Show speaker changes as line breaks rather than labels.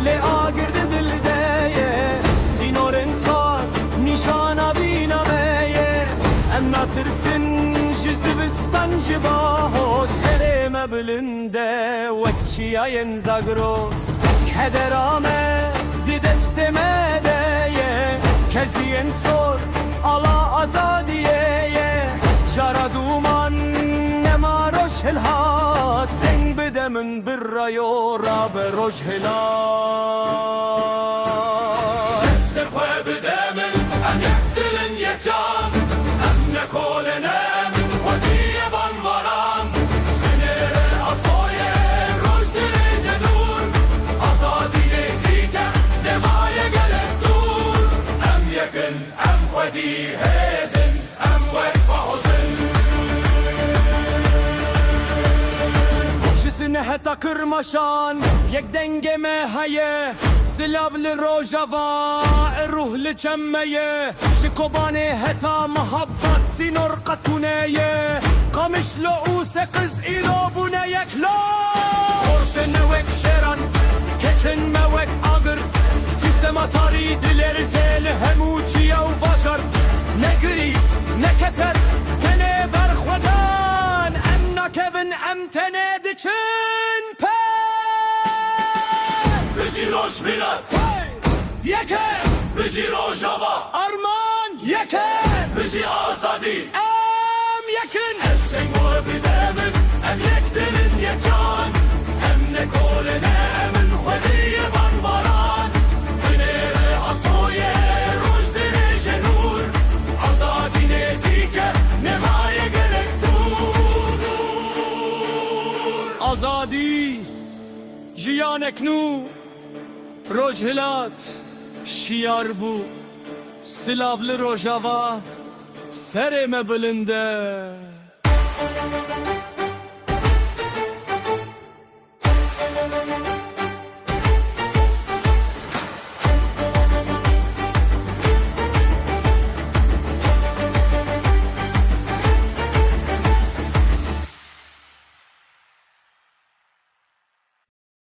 لی آگرد دل دیه سینور انسان نیشانا بینامه اما ترسن جزبستان جباهو سرم بلنده وکشیاین زاگروز کدرامه دی دستمه دیه کزین سور ala azadiye jara duman nema roş hilhat den bedemin bir rayo rab roş hilhat deste khoy bedemin an yaktilin yecan am nekolene min khodiye van varan binere asoye roş derece nur azadiye zika nemaye gelek dur am yakın خودی هزن ام وقف حزن جسنه حتی کرمشان یک دنگمه هیه سلاب لروجوا روح لچمه شکوبانه حتی محبت سینور قطونه قمش لعوس قز ایرابونه یک لا خورت نوک شران کچن موک آگر سیستم تاری دلر زل هموچی و باشر نگری نکسر تنه برخودان امنا کبن ام تنه دچن پا بجی روش بلد یکه بجی روژاوا ارمان یکه بجی آزادی ام یکن اسنگو بدمن ام یک دلن یک جان ام نکولنه من خودی بانواران آزادی جیانک نو روج هلات شیار بو سلاول روژاوا سرم بلنده